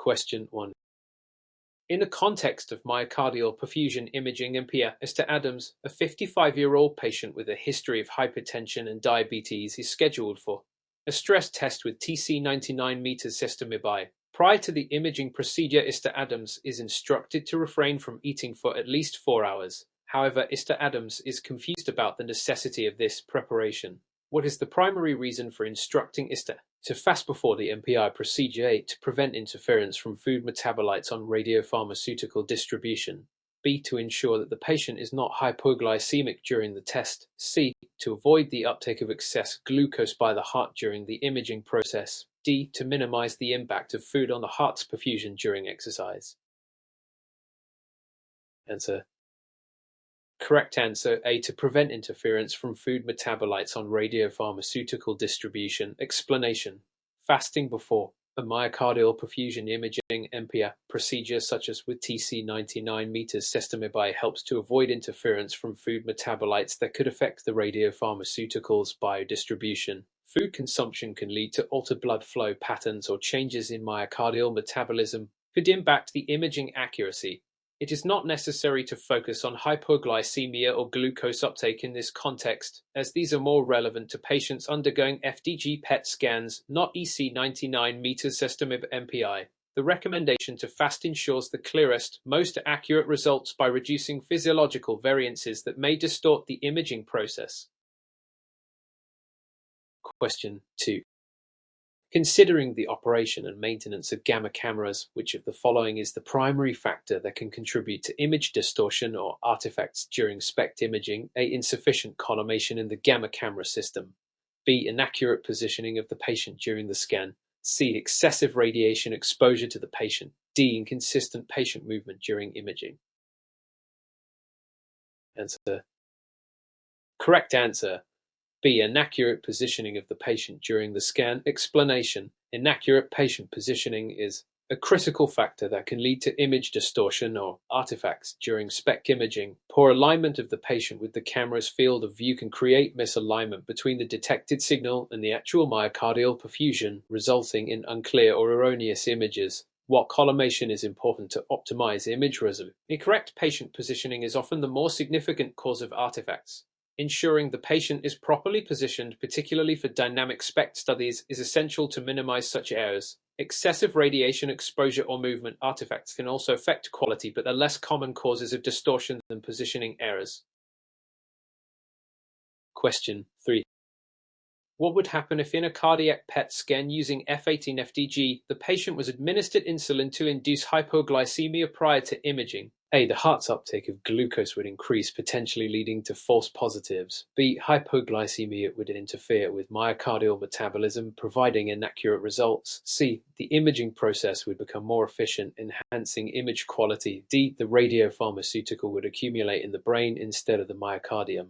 Question 1. In the context of myocardial perfusion imaging MPR, Mr. Adams, a 55-year-old patient with a history of hypertension and diabetes, is scheduled for a stress test with TC99 meters CertMedbry. Prior to the imaging procedure, Mr. Adams is instructed to refrain from eating for at least 4 hours. However, Mr. Adams is confused about the necessity of this preparation. What is the primary reason for instructing Mr. to fast before the MPI procedure? A. To prevent interference from food metabolites on radiopharmaceutical distribution. B. To ensure that the patient is not hypoglycemic during the test. C. To avoid the uptake of excess glucose by the heart during the imaging process. D. To minimize the impact of food on the heart's perfusion during exercise. Answer. Correct answer A. To prevent interference from food metabolites on radiopharmaceutical distribution. Explanation. Fasting before a myocardial perfusion imaging MPR procedure such as with TC99 meters CertMedbry helps to avoid interference from food metabolites that could affect the radiopharmaceutical's biodistribution. Food consumption can lead to altered blood flow patterns or changes in myocardial metabolism could impact the imaging accuracy. It is not necessary to focus on hypoglycemia or glucose uptake in this context, as these are more relevant to patients undergoing FDG PET scans, not EC99 meters CertMedbry MPI. The recommendation to fast ensures the clearest, most accurate results by reducing physiological variances that may distort the imaging process. Question 2. Considering the operation and maintenance of gamma cameras, which of the following is the primary factor that can contribute to image distortion or artifacts during SPECT imaging? A. Insufficient collimation in the gamma camera system. B. Inaccurate positioning of the patient during the scan. C. Excessive radiation exposure to the patient. D. Inconsistent patient movement during imaging. Answer. Correct answer. B. Inaccurate positioning of the patient during the scan. Explanation. Inaccurate patient positioning is a critical factor that can lead to image distortion or artifacts during SPECT imaging. Poor alignment of the patient with the camera's field of view can create misalignment between the detected signal and the actual myocardial perfusion, resulting in unclear or erroneous images. What collimation is important to optimize image resolution? Incorrect patient positioning is often the more significant cause of artifacts. Ensuring the patient is properly positioned, particularly for dynamic SPECT studies, is essential to minimize such errors. Excessive radiation exposure or movement artifacts can also affect quality, but are less common causes of distortion than positioning errors. Question 3. What would happen if in a cardiac PET scan using F18-FDG, the patient was administered insulin to induce hypoglycemia prior to imaging? A. The heart's uptake of glucose would increase, potentially leading to false positives. B. Hypoglycemia would interfere with myocardial metabolism, providing inaccurate results. C. The imaging process would become more efficient, enhancing image quality. D. The radiopharmaceutical would accumulate in the brain instead of the myocardium.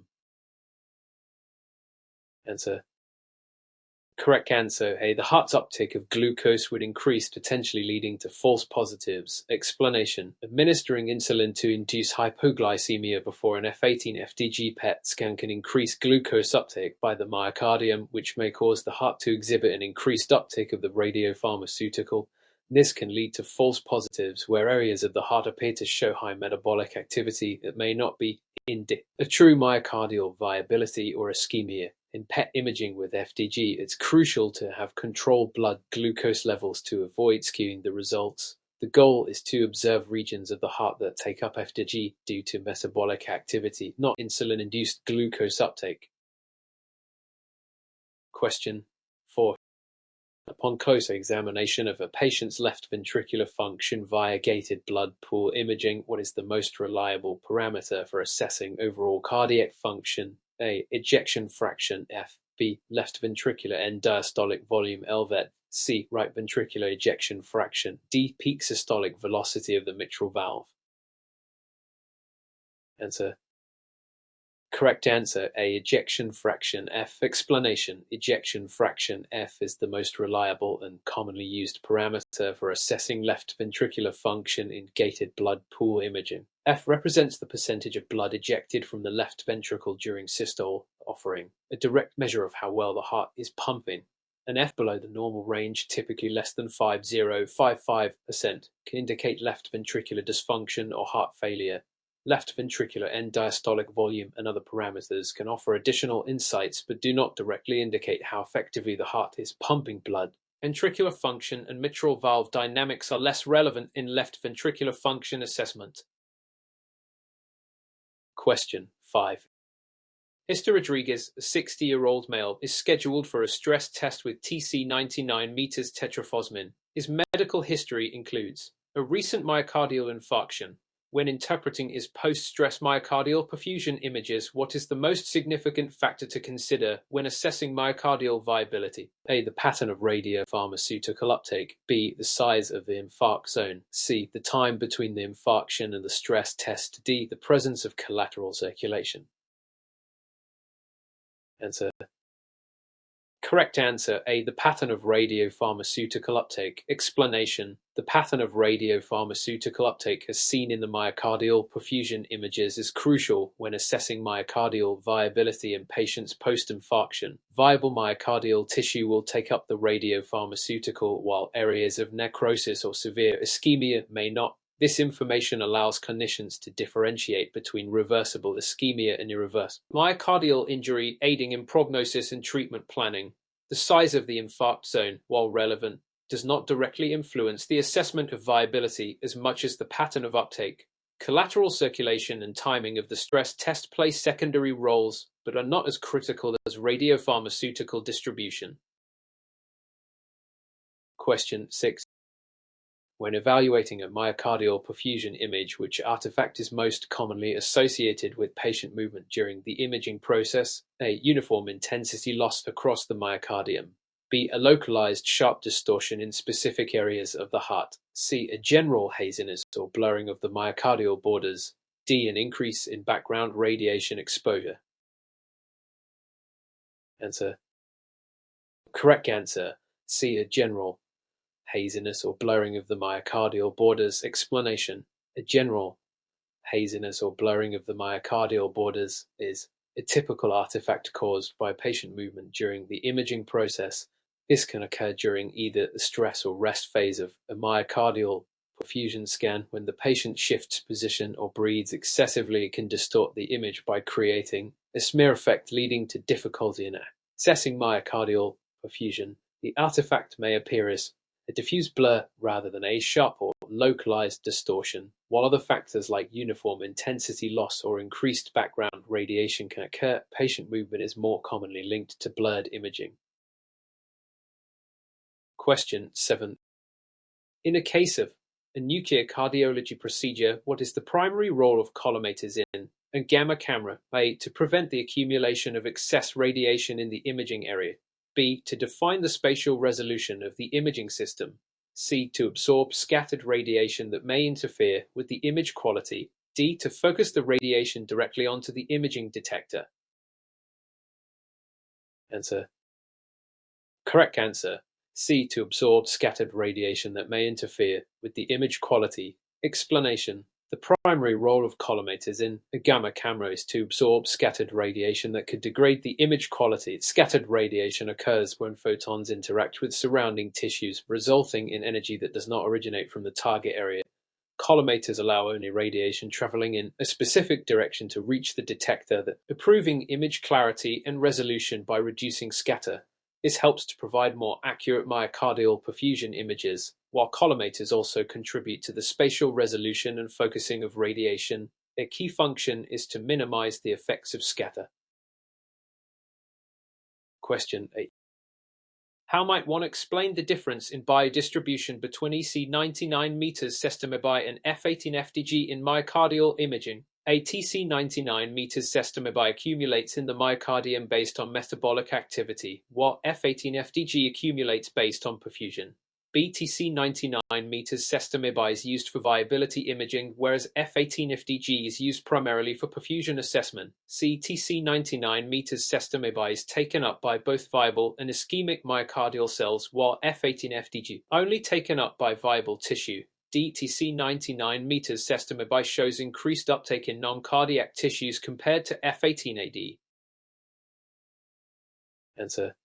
Answer. Correct answer A. The heart's uptake of glucose would increase, potentially leading to false positives. Explanation. Administering insulin to induce hypoglycemia before an F18-FDG PET scan can increase glucose uptake by the myocardium, which may cause the heart to exhibit an increased uptake of the radiopharmaceutical. This can lead to false positives, where areas of the heart appear to show high metabolic activity that may not be indicative of true myocardial viability or ischemia. In PET imaging with FDG, it's crucial to have controlled blood glucose levels to avoid skewing the results. The goal is to observe regions of the heart that take up FDG due to metabolic activity, not insulin-induced glucose uptake. Question 4. Upon closer examination of a patient's left ventricular function via gated blood pool imaging, what is the most reliable parameter for assessing overall cardiac function? A. Ejection fraction F. B. Left ventricular end diastolic volume LVET. C. Right ventricular ejection fraction. D. Peak systolic velocity of the mitral valve. Answer. Correct answer A. Ejection fraction F. Explanation. Ejection fraction F is the most reliable and commonly used parameter for assessing left ventricular function in gated blood pool imaging. F represents the percentage of blood ejected from the left ventricle during systole, offering a direct measure of how well the heart is pumping. An F below the normal range, typically less than 50-55%, can indicate left ventricular dysfunction or heart failure. Left ventricular end diastolic volume and other parameters can offer additional insights but do not directly indicate how effectively the heart is pumping blood. Ventricular function and mitral valve dynamics are less relevant in left ventricular function assessment. Question 5. Mr. Rodriguez, a 60-year-old male, is scheduled for a stress test with TC99 meters tetraphosmin. His medical history includes a recent myocardial infarction. When interpreting his post-stress myocardial perfusion images, what is the most significant factor to consider when assessing myocardial viability? A. The pattern of radiopharmaceutical uptake. B. The size of the infarct zone. C. The time between the infarction and the stress test. D. The presence of collateral circulation. Answer. Correct answer A. The pattern of radiopharmaceutical uptake. Explanation. The pattern of radiopharmaceutical uptake as seen in the myocardial perfusion images is crucial when assessing myocardial viability in patients post-infarction. Viable myocardial tissue will take up the radiopharmaceutical, while areas of necrosis or severe ischemia may not. This information allows clinicians to differentiate between reversible ischemia and irreversible myocardial injury, aiding in prognosis and treatment planning. The size of the infarct zone, while relevant, does not directly influence the assessment of viability as much as the pattern of uptake. Collateral circulation and timing of the stress test play secondary roles, but are not as critical as radiopharmaceutical distribution. Question 6. When evaluating a myocardial perfusion image, which artifact is most commonly associated with patient movement during the imaging process? A. Uniform intensity loss across the myocardium. B. A localized sharp distortion in specific areas of the heart. C. A general haziness or blurring of the myocardial borders. D. An increase in background radiation exposure. Answer. Correct answer. C. A general haziness or blurring of the myocardial borders. Explanation. A general haziness or blurring of the myocardial borders is a typical artifact caused by patient movement during the imaging process. This can occur during either the stress or rest phase of a myocardial perfusion scan. When the patient shifts position or breathes excessively, it can distort the image by creating a smear effect, leading to difficulty in assessing myocardial perfusion. The artifact may appear as a diffuse blur rather than a sharp or localized distortion, while other factors like uniform intensity loss or increased background radiation can occur. Patient movement is more commonly linked to blurred imaging. Question 7. In a case of a nuclear cardiology procedure, what is the primary role of collimators in a gamma camera? A. To prevent the accumulation of excess radiation in the imaging area. B. To define the spatial resolution of the imaging system. C. To absorb scattered radiation that may interfere with the image quality. D. To focus the radiation directly onto the imaging detector. Answer. Correct answer. C. To absorb scattered radiation that may interfere with the image quality. Explanation. The primary role of collimators in a gamma camera is to absorb scattered radiation that could degrade the image quality. Scattered radiation occurs when photons interact with surrounding tissues, resulting in energy that does not originate from the target area. Collimators allow only radiation traveling in a specific direction to reach the detector, improving image clarity and resolution by reducing scatter. This helps to provide more accurate myocardial perfusion images, while collimators also contribute to the spatial resolution and focusing of radiation. Their key function is to minimize the effects of scatter. Question 8. How might one explain the difference in biodistribution between EC99 meters CertMedbry and F18FDG in myocardial imaging? A. TC99 meters CertMedbry accumulates in the myocardium based on metabolic activity, while F18FDG accumulates based on perfusion. B. TC99 meters CertMedbry is used for viability imaging, whereas F18FDG is used primarily for perfusion assessment. C. TC99 meters CertMedbry is taken up by both viable and ischemic myocardial cells, while F18FDG only taken up by viable tissue. D. TC99 meters CertMedbry shows increased uptake in non-cardiac tissues compared to F18AD. Answer.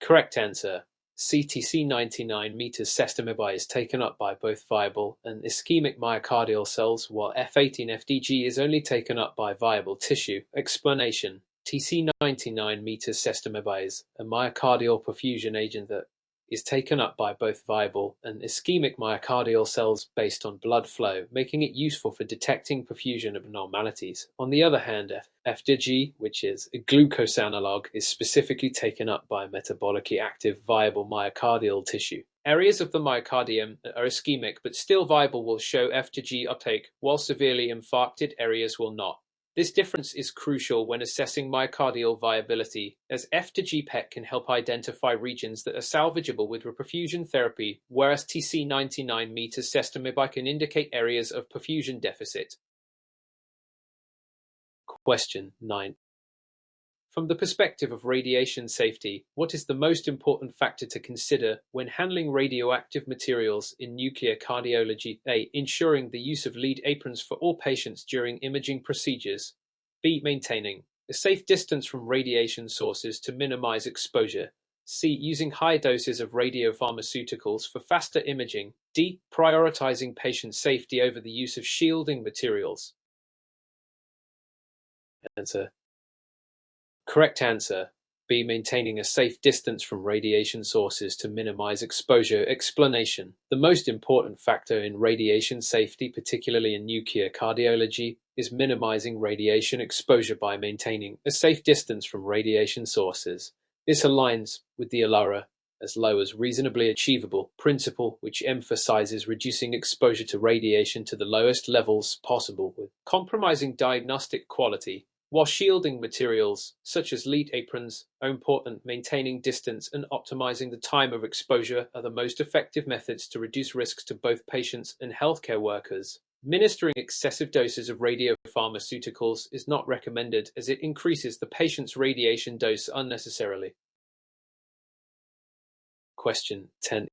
Correct answer. CTC 99 meters CertMedbry is taken up by both viable and ischemic myocardial cells, while F18-FDG is only taken up by viable tissue. Explanation: TC 99 meters CertMedbry is a myocardial perfusion agent that is taken up by both viable and ischemic myocardial cells based on blood flow, making it useful for detecting perfusion abnormalities. On the other hand, FDG, which is a glucose analog, is specifically taken up by metabolically active viable myocardial tissue. Areas of the myocardium that are ischemic but still viable will show FDG uptake, while severely infarcted areas will not. This difference is crucial when assessing myocardial viability, as F-to-G PET can help identify regions that are salvageable with reperfusion therapy, whereas TC 99 meters CertMedbry can indicate areas of perfusion deficit. Question 9. From the perspective of radiation safety, what is the most important factor to consider when handling radioactive materials in nuclear cardiology? A. Ensuring the use of lead aprons for all patients during imaging procedures. B. Maintaining a safe distance from radiation sources to minimize exposure. C. Using high doses of radiopharmaceuticals for faster imaging. D. Prioritizing patient safety over the use of shielding materials. Answer. Correct answer. B. Maintaining a safe distance from radiation sources to minimize exposure. Explanation: the most important factor in radiation safety, particularly in nuclear cardiology, is minimizing radiation exposure by maintaining a safe distance from radiation sources. This aligns with the ALARA, as low as reasonably achievable, principle, which emphasizes reducing exposure to radiation to the lowest levels possible with compromising diagnostic quality. While shielding materials, such as lead aprons, are important, maintaining distance and optimizing the time of exposure are the most effective methods to reduce risks to both patients and healthcare workers. Administering excessive doses of radiopharmaceuticals is not recommended, as it increases the patient's radiation dose unnecessarily. Question 10.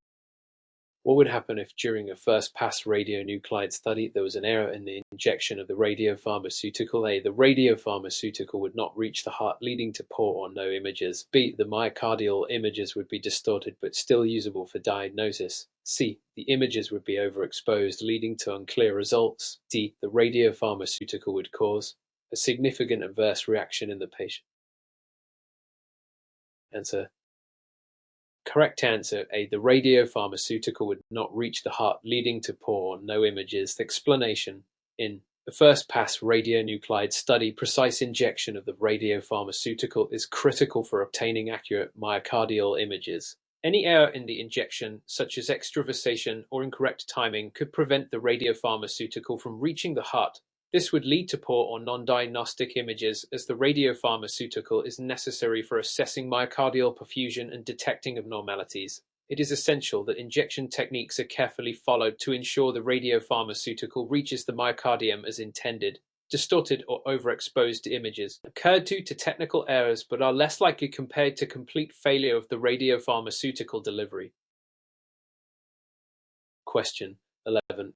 What would happen if during a first-pass radionuclide study there was an error in the injection of the radiopharmaceutical? A. The radiopharmaceutical would not reach the heart, leading to poor or no images. B. The myocardial images would be distorted but still usable for diagnosis. C. The images would be overexposed, leading to unclear results. D. The radiopharmaceutical would cause a significant adverse reaction in the patient. Answer. Correct answer: A. The radiopharmaceutical would not reach the heart, leading to poor or no images. The explanation: in the first-pass radionuclide study, precise injection of the radiopharmaceutical is critical for obtaining accurate myocardial images. Any error in the injection, such as extravasation or incorrect timing, could prevent the radiopharmaceutical from reaching the heart. This would lead to poor or non-diagnostic images, as the radiopharmaceutical is necessary for assessing myocardial perfusion and detecting abnormalities. It is essential that injection techniques are carefully followed to ensure the radiopharmaceutical reaches the myocardium as intended. Distorted or overexposed images occur due to technical errors but are less likely compared to complete failure of the radiopharmaceutical delivery. Question 11.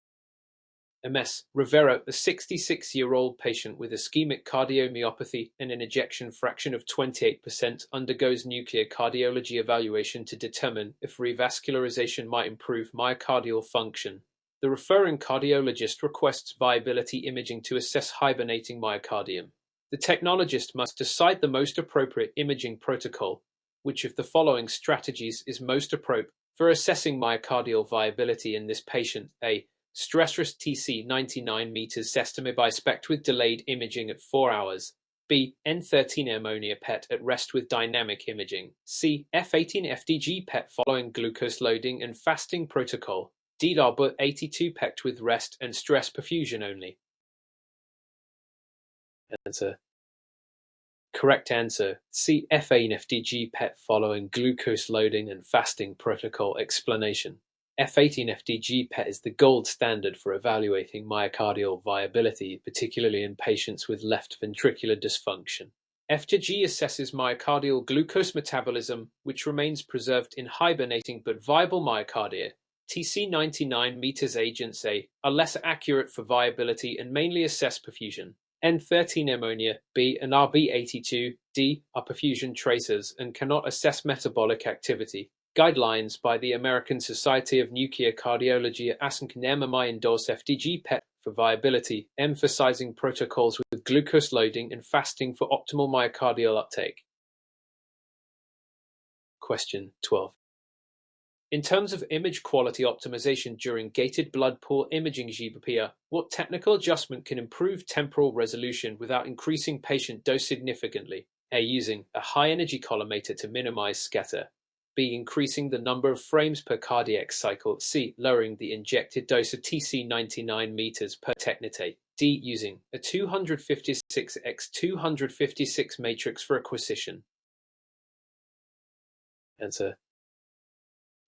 MS Rivera, a 66-year-old patient with ischemic cardiomyopathy and an ejection fraction of 28%, undergoes nuclear cardiology evaluation to determine if revascularization might improve myocardial function. The referring cardiologist requests viability imaging to assess hibernating myocardium. The technologist must decide the most appropriate imaging protocol. Which of the following strategies is most appropriate for assessing myocardial viability in this patient? A. Stress-RIS TC 99 meters CertMedbry SPECT with delayed imaging at 4 hours. B. N13 ammonia PET at rest with dynamic imaging. C. F18 FDG PET following glucose loading and fasting protocol. D. but 82 PET with rest and stress perfusion only. Answer. Correct answer: C. F18 FDG PET following glucose loading and fasting protocol. Explanation: F18-FDG PET is the gold standard for evaluating myocardial viability, particularly in patients with left ventricular dysfunction. FDG assesses myocardial glucose metabolism, which remains preserved in hibernating but viable myocardia. TC 99 meters agents A are less accurate for viability and mainly assess perfusion. N13 ammonia, B, and RB82, D, are perfusion tracers and cannot assess metabolic activity. Guidelines by the American Society of Nuclear Cardiology asking NMMI endorse FDG PET for viability, emphasizing protocols with glucose loading and fasting for optimal myocardial uptake. Question 12. In terms of image quality optimization during gated blood pool imaging GBPR, what technical adjustment can improve temporal resolution without increasing patient dose significantly? A. Using a high-energy collimator to minimize scatter. B. Increasing the number of frames per cardiac cycle. C. Lowering the injected dose of TC 99 meters per technetate. D. Using a 256x256 matrix for acquisition. Answer.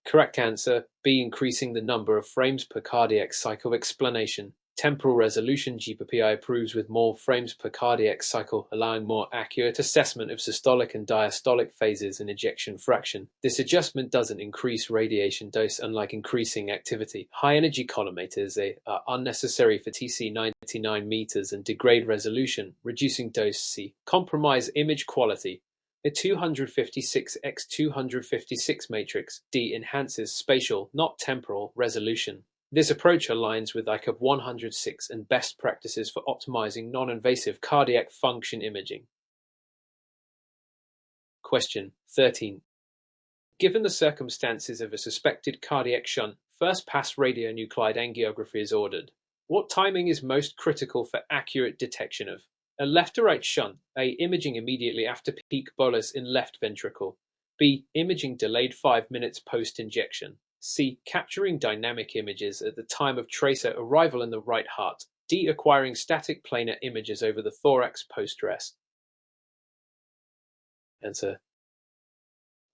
Correct answer, B. Increasing the number of frames per cardiac cycle. Explanation. Temporal resolution GBPI improves with more frames per cardiac cycle, allowing more accurate assessment of systolic and diastolic phases and ejection fraction. This adjustment doesn't increase radiation dose, unlike increasing activity. High-energy collimators are unnecessary for TC 99 meters and degrade resolution, reducing dose. C. Compromise image quality. A 256x256 matrix, D, enhances spatial, not temporal, resolution. This approach aligns with ICAP 106 and best practices for optimizing non-invasive cardiac function imaging. Question 13. Given the circumstances of a suspected cardiac shunt, first-pass radionuclide angiography is ordered. What timing is most critical for accurate detection of a left to right shunt? A. Imaging immediately after peak bolus in left ventricle. B. Imaging delayed 5 minutes post-injection. C. Capturing dynamic images at the time of tracer arrival in the right heart. D. Acquiring static planar images over the thorax post-rest. Answer.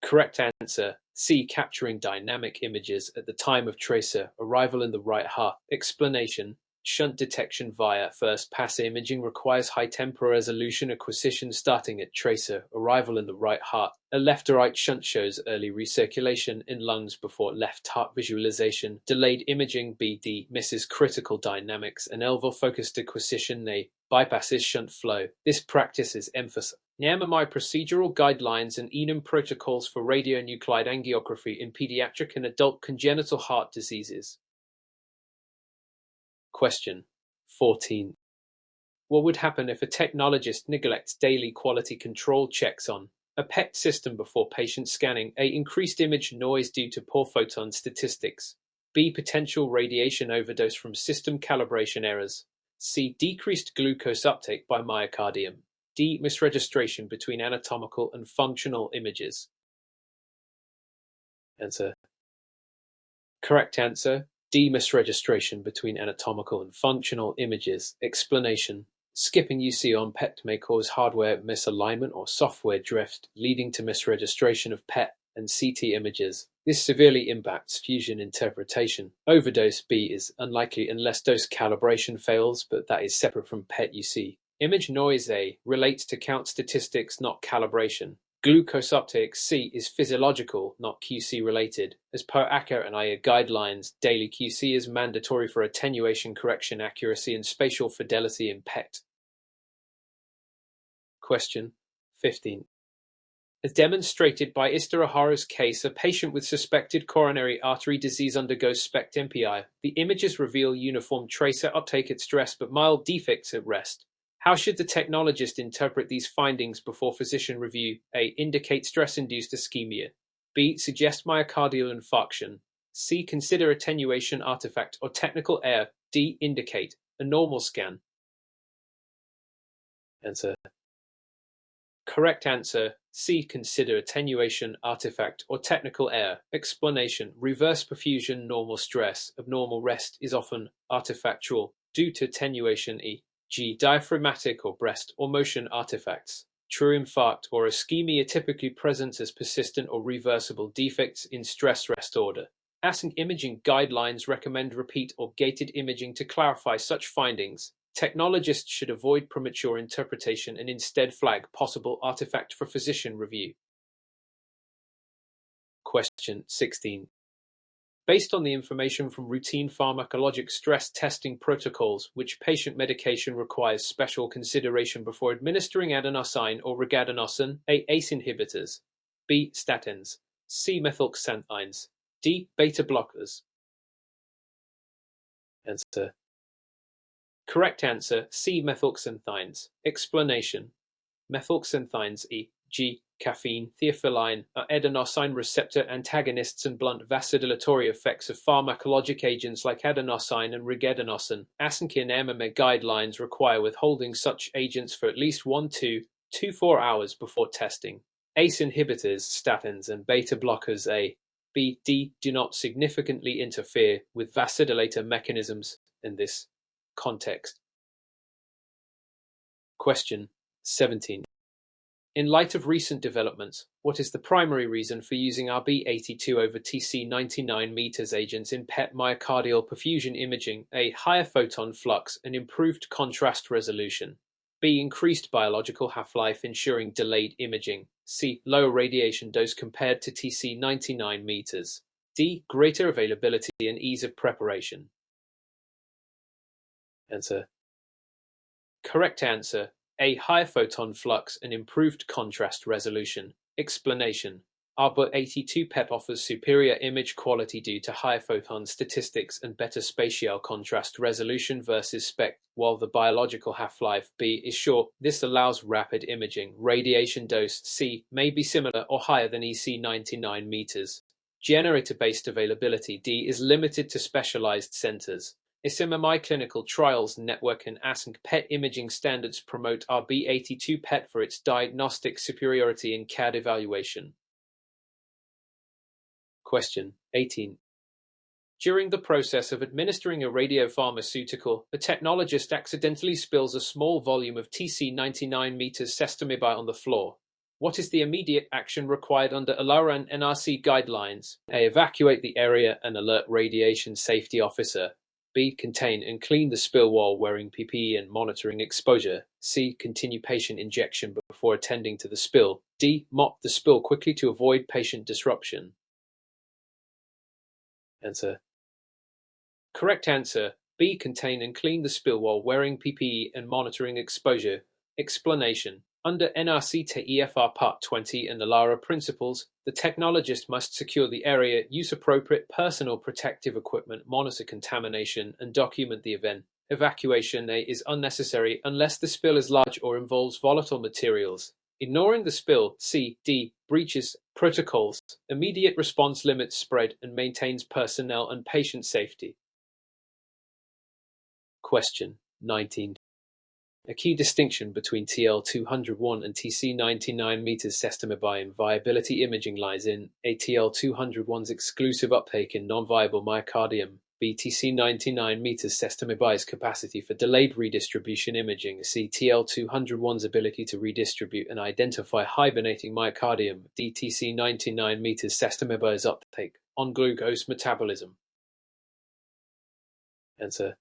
Correct answer, C. Capturing dynamic images at the time of tracer arrival in the right heart. Explanation. Shunt detection via first-pass imaging requires high temporal resolution acquisition starting at tracer arrival in the right heart. A left-to-right shunt shows early recirculation in lungs before left heart visualization. Delayed imaging BD misses critical dynamics and elbow-focused acquisition A bypasses shunt flow. This practice is emphasized. NMMI procedural guidelines and ENUM protocols for radionuclide angiography in pediatric and adult congenital heart diseases. Question 14. What would happen if a technologist neglects daily quality control checks on a PET system before patient scanning? A. Increased image noise due to poor photon statistics. B. Potential radiation overdose from system calibration errors. C. Decreased glucose uptake by myocardium. D. Misregistration between anatomical and functional images. Answer. Correct answer, D. Misregistration between anatomical and functional images. Explanation. Skipping UC on PET may cause hardware misalignment or software drift, leading to misregistration of PET and CT images. This severely impacts fusion interpretation. Overdose B is unlikely unless dose calibration fails, but that is separate from PET UC. Image noise A relates to count statistics, not calibration. Glucose uptake C is physiological, not QC related. As per ACA and IA guidelines, daily QC is mandatory for attenuation, correction, accuracy, and spatial fidelity in PET. Question 15. As demonstrated by Istarahara's case, a patient with suspected coronary artery disease undergoes SPECT MPI. The images reveal uniform tracer uptake at stress but mild defects at rest. How should the technologist interpret these findings before physician review? A. Indicate stress-induced ischemia. B. Suggest myocardial infarction. C. Consider attenuation artifact or technical error. D. Indicate a normal scan. Answer. Correct answer, C. Consider attenuation artifact or technical error. Explanation. Reverse perfusion normal stress. Abnormal rest is often artifactual due to attenuation e.g. diaphragmatic or breast or motion artifacts. True infarct or ischemia typically presents as persistent or reversible defects in stress-rest order. ASINC imaging guidelines recommend repeat or gated imaging to clarify such findings. Technologists should avoid premature interpretation and instead flag possible artifact for physician review. Question 16. Based on the information from routine pharmacologic stress testing protocols, which patient medication requires special consideration before administering adenosine or regadenosin, A. ACE inhibitors, B. Statins, C. Methylxanthines, D. Beta blockers. Answer. Correct answer, C. Methylxanthines. Explanation. Methylxanthines, e.g., caffeine, theophylline, are adenosine receptor antagonists and blunt vasodilatory effects of pharmacologic agents like adenosine and regadenosin. ASNC and MMA guidelines require withholding such agents for at least 1 to 4 hours before testing. ACE inhibitors, statins, and beta blockers A, B, D do not significantly interfere with vasodilator mechanisms in this context. Question 17. In light of recent developments, what is the primary reason for using RB82 over TC99 meters agents in PET myocardial perfusion imaging? A. Higher photon flux and improved contrast resolution. B. Increased biological half-life ensuring delayed imaging. C. Lower radiation dose compared to TC99 meters. D. Greater availability and ease of preparation. Answer. Correct answer. A. Higher photon flux and improved contrast resolution. Explanation. RB82 PEP offers superior image quality due to higher photon statistics and better spatial contrast resolution versus SPECT, while the biological half-life B is short. This allows rapid imaging. Radiation dose C may be similar or higher than EC99 meters. Generator-based availability D is limited to specialized centers. ISIMMI Clinical Trials Network and ASNC PET imaging standards promote RB82 PET for its diagnostic superiority in CAD evaluation. Question 18. During the process of administering a radiopharmaceutical, a technologist accidentally spills a small volume of TC99 meters CertMedbry on the floor. What is the immediate action required under ALARA and NRC guidelines? A. Evacuate the area and alert radiation safety officer. B. Contain and clean the spill while wearing PPE and monitoring exposure. C. Continue patient injection before attending to the spill. D. Mop the spill quickly to avoid patient disruption. Answer. Correct answer. B. Contain and clean the spill while wearing PPE and monitoring exposure. Explanation. Under NRC TEFR Part 20 and the ALARA principles, the technologist must secure the area, use appropriate personal protective equipment, monitor contamination, and document the event. Evacuation is unnecessary unless the spill is large or involves volatile materials. Ignoring the spill, C.D. breaches protocols. Immediate response limits spread and maintains personnel and patient safety. Question 19. A key distinction between TL201 and TC99 meters CertMedbry in viability imaging lies in A. TL201's exclusive uptake in non-viable myocardium, B. TC99 meters CertMedbry's capacity for delayed redistribution imaging, C. TL201's ability to redistribute and identify hibernating myocardium, D. TC99 meters CertMedbry's uptake on glucose metabolism. Answer.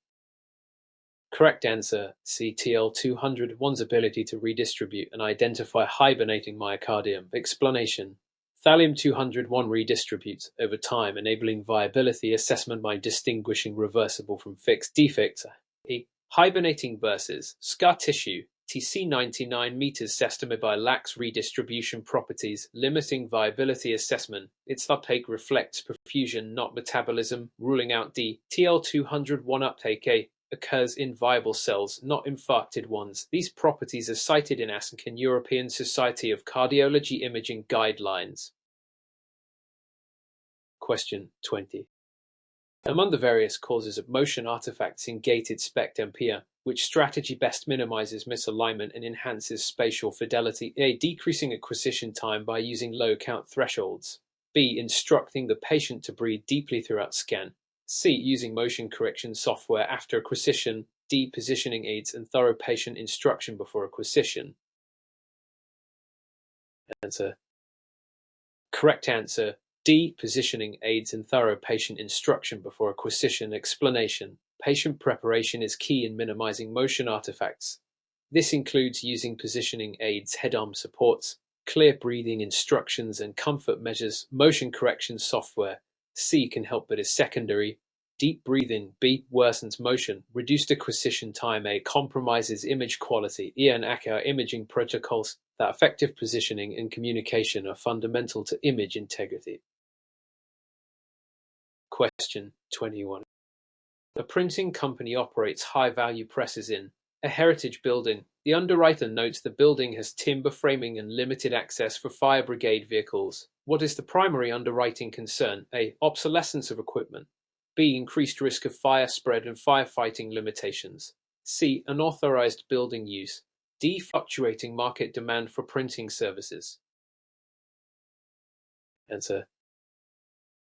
Correct answer, C. TL201's ability to redistribute and identify hibernating myocardium. Explanation. Thallium-201 redistributes over time, enabling viability assessment by distinguishing reversible from fixed defects. E. Hibernating versus scar tissue. TC99 meters CertMedbry lacks redistribution properties, limiting viability assessment. Its uptake reflects perfusion, not metabolism, ruling out D. TL201 uptake A. Occurs in viable cells, not infarcted ones. These properties are cited in ASNC and European Society of Cardiology imaging guidelines. Question 20. Among the various causes of motion artifacts in gated SPECT MPR, which strategy best minimizes misalignment and enhances spatial fidelity? A. Decreasing acquisition time by using low count thresholds. B. Instructing the patient to breathe deeply throughout scan. C. Using motion correction software after acquisition. D. Positioning aids and thorough patient instruction before acquisition. Answer. Correct answer. D. Positioning aids and thorough patient instruction before acquisition. Explanation. Patient preparation is key in minimizing motion artifacts. This includes using positioning aids, head-arm supports, clear breathing instructions and comfort measures, motion correction software, C. Can help but is secondary. Deep breathing. B. Worsens motion. Reduced acquisition time. A. Compromises image quality. E. And ACA imaging protocols that effective positioning and communication are fundamental to image integrity. Question 21. A printing company operates high-value presses in a heritage building. The underwriter notes the building has timber framing and limited access for fire brigade vehicles. What is the primary underwriting concern? A. Obsolescence of equipment. B. Increased risk of fire spread and firefighting limitations. C. Unauthorized building use. D. Fluctuating market demand for printing services. Answer.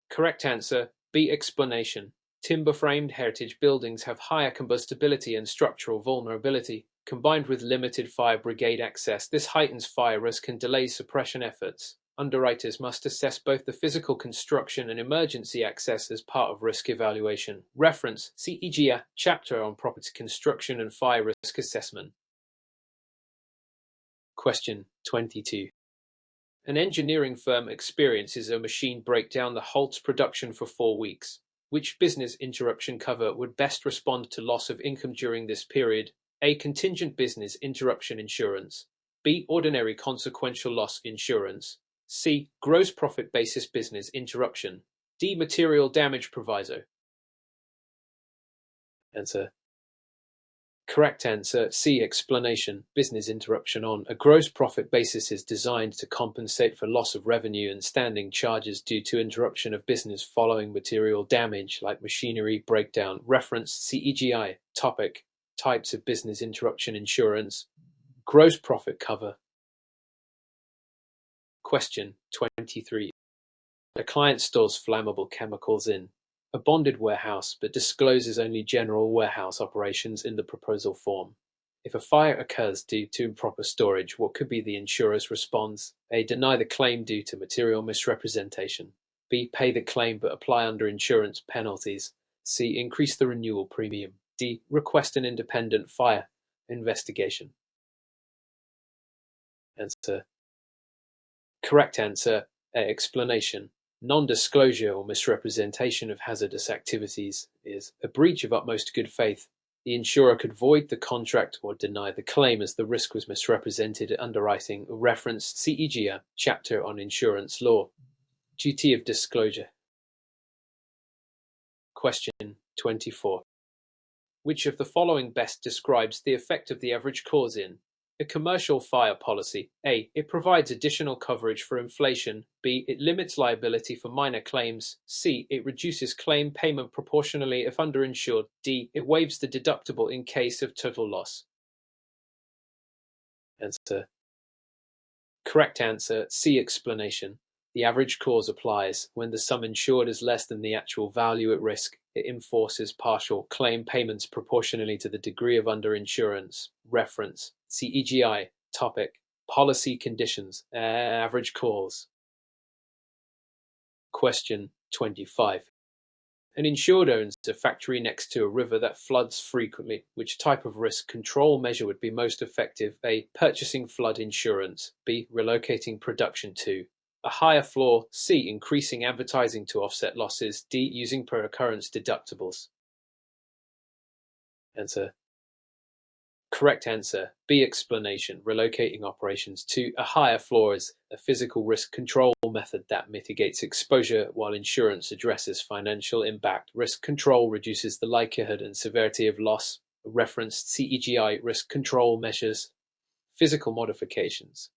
Correct answer. B. Explanation. Timber-framed heritage buildings have higher combustibility and structural vulnerability. Combined with limited fire brigade access, this heightens fire risk and delays suppression efforts. Underwriters must assess both the physical construction and emergency access as part of risk evaluation. Reference CEGA chapter on property construction and fire risk assessment. Question 22. An engineering firm experiences a machine breakdown that halts production for 4 weeks. Which business interruption cover would best respond to loss of income during this period? A. Contingent business interruption insurance. B. Ordinary consequential loss insurance. C. Gross profit basis business interruption. D. Material damage proviso. Answer. Correct answer. C. Explanation. Business interruption on a gross profit basis is designed to compensate for loss of revenue and standing charges due to interruption of business following material damage like machinery breakdown. Reference CEGI. Topic. Types of business interruption insurance. Gross profit cover. Question 23. A client stores flammable chemicals in a bonded warehouse, but discloses only general warehouse operations in the proposal form. If a fire occurs due to improper storage, what could be the insurer's response? A. Deny the claim due to material misrepresentation. B. Pay the claim but apply under insurance penalties. C. Increase the renewal premium. D. Request an independent fire investigation. Answer. Correct answer. A. Explanation. Non-disclosure or misrepresentation of hazardous activities is a breach of utmost good faith. The insurer could void the contract or deny the claim as the risk was misrepresented at underwriting. Reference CEGA chapter on insurance law. Duty of disclosure. Question 24. Which of the following best describes the effect of the average cause in a commercial fire policy? A. It provides additional coverage for inflation. B. It limits liability for minor claims. C. It reduces claim payment proportionally if underinsured. D. It waives the deductible in case of total loss. Answer. Correct answer. C. Explanation. The average cause applies when the sum insured is less than the actual value at risk. It enforces partial claim payments proportionally to the degree of underinsurance. Reference CEGI. Topic. Policy conditions. Average cause. Question 25. An insured owns a factory next to a river that floods frequently. Which type of risk control measure would be most effective? A. Purchasing flood insurance. B. Relocating production to a higher floor. C. Increasing advertising to offset losses. D. Using per occurrence deductibles. Answer. Correct answer. B. Explanation. Relocating operations to a higher floor is a physical risk control method that mitigates exposure while insurance addresses financial impact. Risk control reduces the likelihood and severity of loss. Referenced CEGI risk control measures. Physical modifications.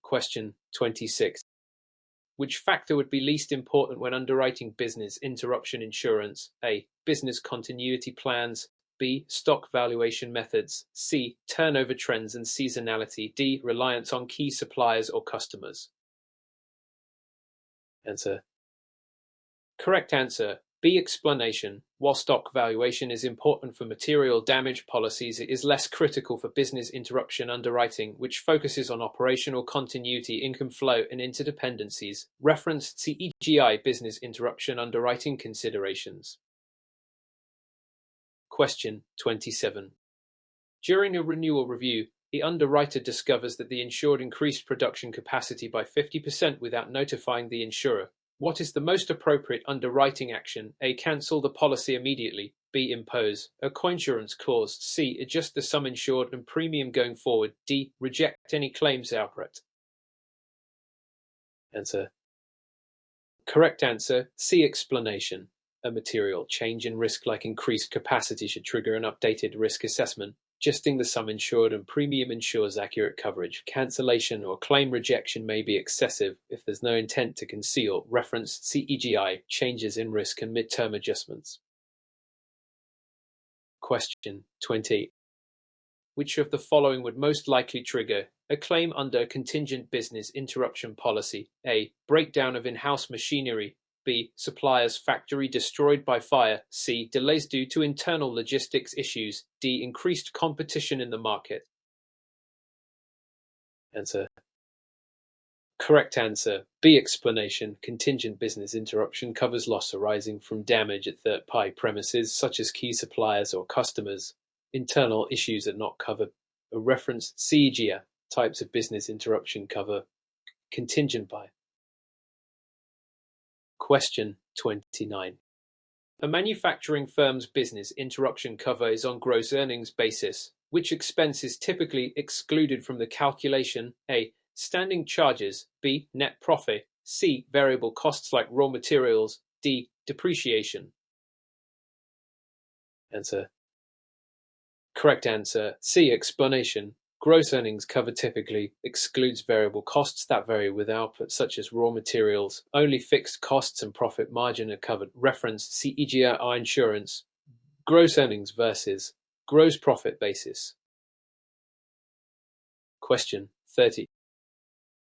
Question 26. Which factor would be least important when underwriting business interruption insurance? A. Business continuity plans. B. Stock valuation methods. C. Turnover trends and seasonality. D. Reliance on key suppliers or customers. Answer. Correct answer. B. Explanation. While stock valuation is important for material damage policies, it is less critical for business interruption underwriting, which focuses on operational continuity, income flow, and interdependencies. Reference CEGI business interruption underwriting considerations. Question 27. During a renewal review, the underwriter discovers that the insured increased production capacity by 50% without notifying the insurer. What is the most appropriate underwriting action? A. Cancel the policy immediately. B. Impose a coinsurance clause. C. Adjust the sum insured and premium going forward. D. Reject any claims outright. Answer. Correct answer. C. Explanation. A material change in risk like increased capacity should trigger an updated risk assessment. Adjusting the sum insured and premium ensures accurate coverage. Cancellation or claim rejection may be excessive if there's no intent to conceal. Reference CEGI, changes in risk and midterm adjustments. Question 20. Which of the following would most likely trigger a claim under contingent business interruption policy? A. Breakdown of in-house machinery. B. Supplier's factory destroyed by fire. C. Delays due to internal logistics issues. D. Increased competition in the market. Answer. Correct answer. B. Explanation. Contingent business interruption covers loss arising from damage at third-party premises, such as key suppliers or customers. Internal issues are not covered. A reference CEGIA, types of business interruption cover, contingent by. Question 29. A manufacturing firm's business interruption cover is on gross earnings basis. Which expense is typically excluded from the calculation? A. Standing charges. B. Net profit. C. Variable costs like raw materials. D. Depreciation. Answer. Correct answer. C. Explanation. Gross earnings cover typically excludes variable costs that vary with output, such as raw materials. Only fixed costs and profit margin are covered. Reference CEGI insurance. Gross earnings versus gross profit basis. Question 30.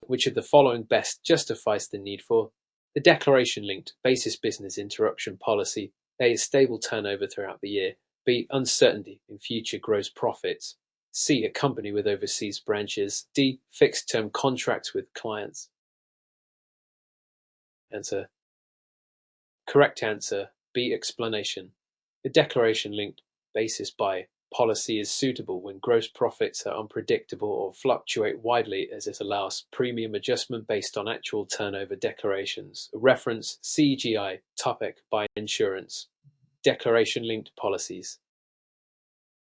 Which of the following best justifies the need for the declaration-linked basis business interruption policy? A. Stable turnover throughout the year. B. Uncertainty in future gross profits. C. A company with overseas branches. D. Fixed-term contracts with clients. Answer. Correct answer. B. Explanation. A declaration-linked basis by policy is suitable when gross profits are unpredictable or fluctuate widely, as it allows premium adjustment based on actual turnover declarations. A reference CGI topic by insurance. Declaration-linked policies.